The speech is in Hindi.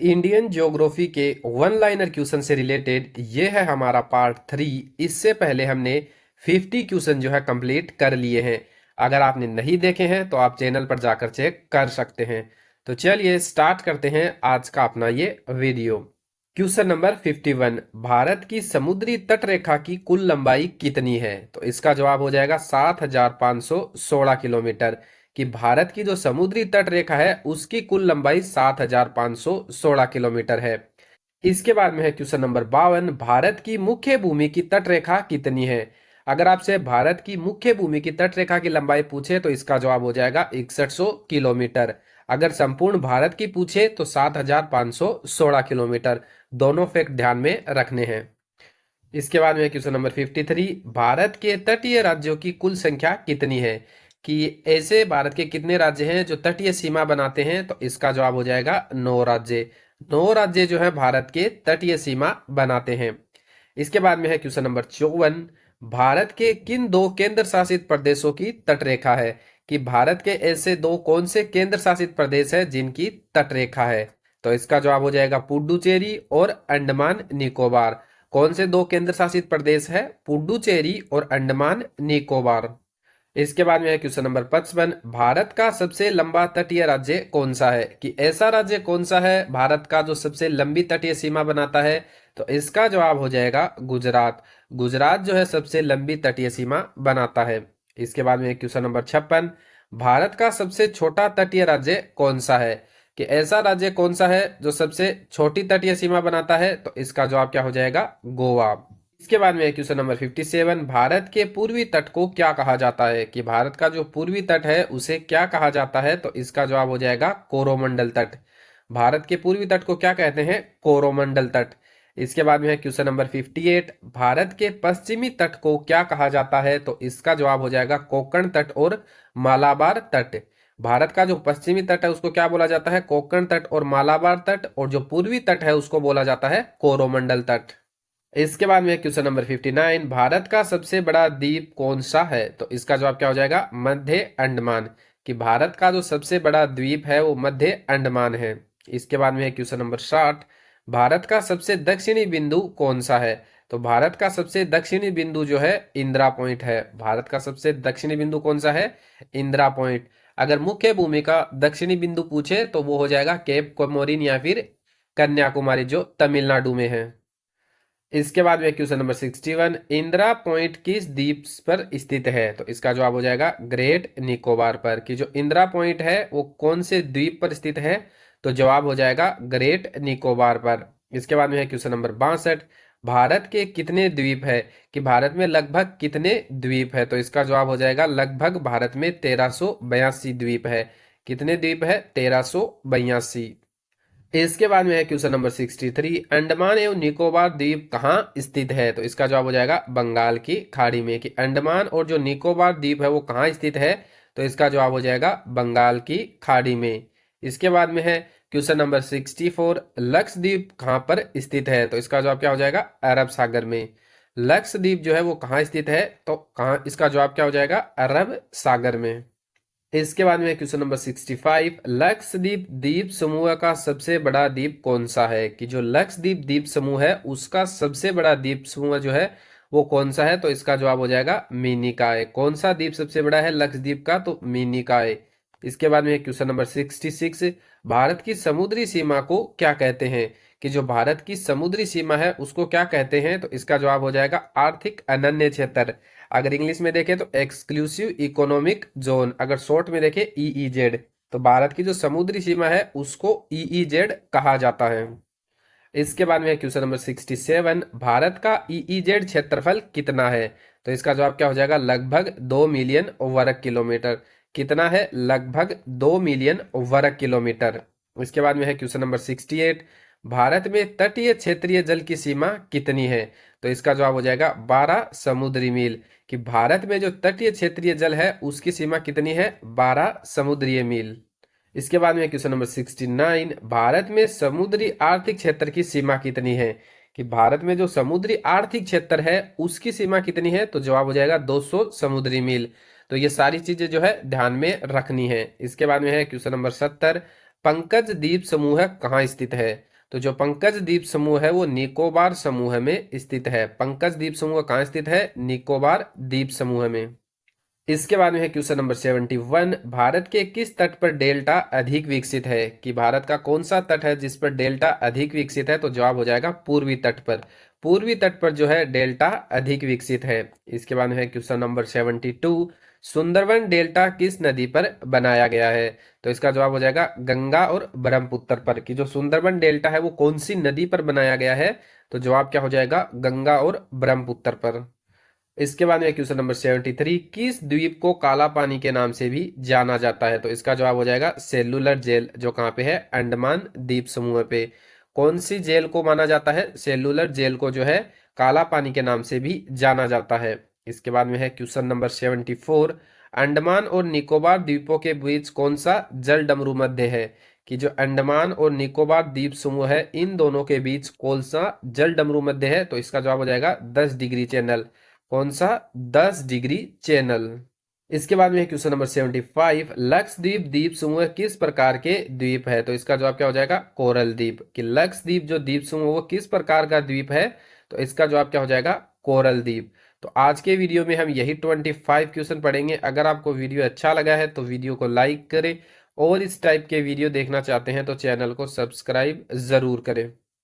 इंडियन ज्योग्राफी के वन लाइनर क्वेश्चन से रिलेटेड ये है हमारा पार्ट 3। इससे पहले हमने 50 क्वेश्चन जो है कंप्लीट कर लिए हैं। अगर आपने नहीं देखे हैं तो आप चैनल पर जाकर चेक कर सकते हैं। तो चलिए स्टार्ट करते हैं आज का अपना ये वीडियो। क्वेश्चन नंबर 51, भारत की समुद्री तट रेखा की कुल लंबाई कितनी है? तो इसका जवाब हो जाएगा 7516 किलोमीटर। कि भारत की जो समुद्री तट रेखा है उसकी कुल लंबाई 7516 किलोमीटर है। इसके बाद में है क्वेश्चन नंबर 52, भारत की मुख्य भूमि की तट रेखा कितनी है? अगर आपसे भारत की मुख्य भूमि की तट रेखा की लंबाई पूछे तो इसका जवाब हो जाएगा 6100 किलोमीटर। अगर संपूर्ण भारत की पूछे तो 7516 किलोमीटर। दोनों फैक्ट ध्यान में रखने हैं। इसके बाद में क्वेश्चन नंबर 53, भारत के तटीय राज्यों की कुल संख्या कितनी है? कि ऐसे भारत के कितने राज्य हैं जो तटीय सीमा बनाते हैं? तो इसका जवाब हो जाएगा 9 राज्य। 9 राज्य जो है भारत के तटीय सीमा बनाते हैं। इसके बाद में है क्वेश्चन नंबर 54, भारत के किन दो केंद्र शासित प्रदेशों की तटरेखा है? कि भारत के ऐसे दो कौन से केंद्र शासित प्रदेश है जिनकी तटरेखा है? तो इसका जवाब हो जाएगा पुडुचेरी और अंडमान निकोबार। कौन से दो केंद्र शासित प्रदेश है? पुडुचेरी और अंडमान निकोबार। इसके बाद में है क्वेश्चन नंबर 55, भारत का सबसे लंबा तटीय राज्य कौन सा है? कि ऐसा राज्य कौन सा है भारत का जो सबसे लंबी तटीय सीमा बनाता है? तो इसका जवाब हो जाएगा गुजरात। गुजरात जो है सबसे लंबी तटीय सीमा बनाता है। इसके बाद में क्वेश्चन नंबर 56, भारत का सबसे छोटा तटीय राज्य कौन सा है? कि ऐसा राज्य कौन सा है जो सबसे छोटी तटीय सीमा बनाता है? तो इसका जवाब क्या हो जाएगा? गोवा। इसके बाद में क्वेश्चन नंबर 57, भारत के पूर्वी तट को क्या कहा जाता है? कि भारत का जो पूर्वी तट है उसे क्या कहा जाता है? तो इसका जवाब हो जाएगा कोरोमंडल तट। भारत के पूर्वी तट को क्या कहते हैं? कोरोमंडल तट। इसके बाद में है क्वेश्चन नंबर 58, भारत के पश्चिमी तट को क्या कहा जाता है? तो इसका जवाब हो जाएगा कोंकण तट और मालाबार तट। भारत का जो पश्चिमी तट है उसको क्या बोला जाता है? कोंकण तट और मालाबार तट। और जो पूर्वी तट है उसको बोला जाता है कोरोमंडल तट। इसके बाद में क्वेश्चन नंबर 59, भारत का सबसे बड़ा द्वीप कौन सा है? तो इसका जवाब क्या हो जाएगा? मध्य अंडमान। कि भारत का जो सबसे बड़ा द्वीप है वो मध्य अंडमान है। इसके बाद में है क्वेश्चन नंबर 60, भारत का सबसे दक्षिणी बिंदु कौन सा है? तो भारत का सबसे दक्षिणी बिंदु जो है इंदिरा पॉइंट है। भारत का सबसे दक्षिणी बिंदु कौन सा है? इंदिरा पॉइंट। अगर मुख्य भूमि का दक्षिणी बिंदु पूछे तो वो हो जाएगा केप कोमोरिन या फिर कन्याकुमारी जो तमिलनाडु में है। इसके बाद में क्वेश्चन नंबर 61, इंदिरा पॉइंट किस द्वीप पर स्थित है? तो इसका जवाब हो जाएगा ग्रेट निकोबार पर। कि जो इंदिरा पॉइंट है वो कौन से द्वीप पर स्थित है? तो जवाब हो जाएगा ग्रेट निकोबार पर। इसके बाद में है क्वेश्चन नंबर 62, भारत के कितने द्वीप है? कि भारत में लगभग कितने द्वीप है? तो इसका जवाब हो जाएगा लगभग भारत में 1382 द्वीप है। कितने द्वीप है? 1382। इसके बाद में है क्वेश्चन नंबर 63, अंडमान एवं निकोबार द्वीप कहाँ स्थित है? तो इसका जवाब हो जाएगा बंगाल की खाड़ी में। कि अंडमान और जो निकोबार द्वीप है वो कहाँ स्थित है? तो इसका जवाब हो जाएगा बंगाल की खाड़ी में। इसके बाद में है क्वेश्चन नंबर 64, लक्षद्वीप कहाँ पर स्थित है? तो इसका जवाब क्या हो जाएगा? अरब सागर में। लक्षद्वीप जो है वो कहाँ स्थित है? तो कहाँ, इसका जवाब क्या हो जाएगा? अरब सागर में। इसके बाद में क्वेश्चन नंबर 65, लक्षद्वीप द्वीप समूह का सबसे बड़ा द्वीप कौन सा है? कि जो लक्षद्वीप द्वीप समूह है उसका सबसे बड़ा द्वीप समूह जो है वो कौन सा है? तो इसका जवाब हो जाएगा मिनिकॉय। कौन सा द्वीप सबसे बड़ा है लक्षद्वीप का? तो मिनिकॉय। इसके बाद में क्वेश्चन नंबर 66, भारत की समुद्री सीमा को क्या कहते हैं? कि जो भारत की समुद्री सीमा है उसको क्या कहते हैं? तो इसका जवाब हो जाएगा आर्थिक अनन्य क्षेत्र। अगर इंग्लिश में देखें तो एक्सक्लूसिव इकोनॉमिक जोन, अगर शॉर्ट में देखें ईईजेड। तो भारत की जो समुद्री सीमा है उसको ईईजेड कहा जाता है। इसके बाद में क्वेश्चन नंबर 67, भारत का ईईजेड क्षेत्रफल कितना है? तो इसका जवाब क्या हो जाएगा? लगभग 2 मिलियन वर्ग किलोमीटर। कितना है? लगभग 2 मिलियन वर्ग किलोमीटर। इसके बाद में है क्वेश्चन नंबर 68, भारत में तटीय क्षेत्रीय जल की सीमा कितनी है? तो इसका जवाब हो जाएगा 12 समुद्री मील। कि भारत में जो तटीय क्षेत्रीय जल है उसकी सीमा कितनी है? 12 समुद्री मील। इसके बाद में क्वेश्चन नंबर 69, भारत में समुद्री आर्थिक क्षेत्र की सीमा कितनी है? कि भारत में जो समुद्री आर्थिक क्षेत्र है उसकी सीमा कितनी है? तो जवाब हो जाएगा 200 समुद्री मील। तो ये सारी चीजें जो है ध्यान में रखनी है। इसके बाद में है क्वेश्चन नंबर 70, पंकज द्वीप समूह कहाँ स्थित है? तो जो पंकज द्वीप समूह है वो निकोबार समूह में स्थित है। पंकज द्वीप समूह कहाँ स्थित है? निकोबार द्वीप समूह में। इसके बाद में है क्वेश्चन नंबर 71, भारत के किस तट पर डेल्टा अधिक विकसित है? कि भारत का कौन सा तट है जिस पर डेल्टा अधिक विकसित है? तो जवाब हो जाएगा पूर्वी तट पर। पूर्वी तट पर जो है डेल्टा अधिक विकसित है। इसके बाद में है क्वेश्चन नंबर 72, सुंदरबन डेल्टा किस नदी पर बनाया गया है? तो इसका जवाब हो जाएगा गंगा और ब्रह्मपुत्र पर। कि जो सुंदरबन डेल्टा है वो कौन सी नदी पर बनाया गया है? तो जवाब क्या हो जाएगा? गंगा और ब्रह्मपुत्र पर। इसके बाद में क्वेश्चन नंबर 73, किस द्वीप को काला पानी के नाम से भी जाना जाता है? तो इसका जवाब हो जाएगा सेलुलर जेल, जो कहाँ पे है? अंडमान द्वीप समूह पे। कौन सी जेल को माना जाता है? सेलुलर जेल को जो है काला पानी के नाम से भी जाना जाता है। इसके बाद में है क्वेश्चन नंबर 74, अंडमान और निकोबार द्वीपों के बीच कौन सा जल डमरू मध्य है? कि जो अंडमान और निकोबार द्वीप समूह है इन दोनों के बीच कौन सा जल डमरू मध्य है? तो इसका जवाब हो जाएगा 10 डिग्री चैनल। कौन सा? 10 डिग्री चैनल। इसके बाद में है क्वेश्चन नंबर 75, लक्षद्वीप द्वीप समूह किस प्रकार के द्वीप है? तो इसका जवाब क्या हो जाएगा? कोरल द्वीप। कि लक्षद्वीप जो द्वीप समूह वो किस प्रकार का द्वीप है? तो इसका जवाब क्या हो जाएगा? कोरल द्वीप। तो आज के वीडियो में हम यही 25 क्वेश्चन पढ़ेंगे। अगर आपको वीडियो अच्छा लगा है तो वीडियो को लाइक करें और इस टाइप के वीडियो देखना चाहते हैं तो चैनल को सब्सक्राइब जरूर करें।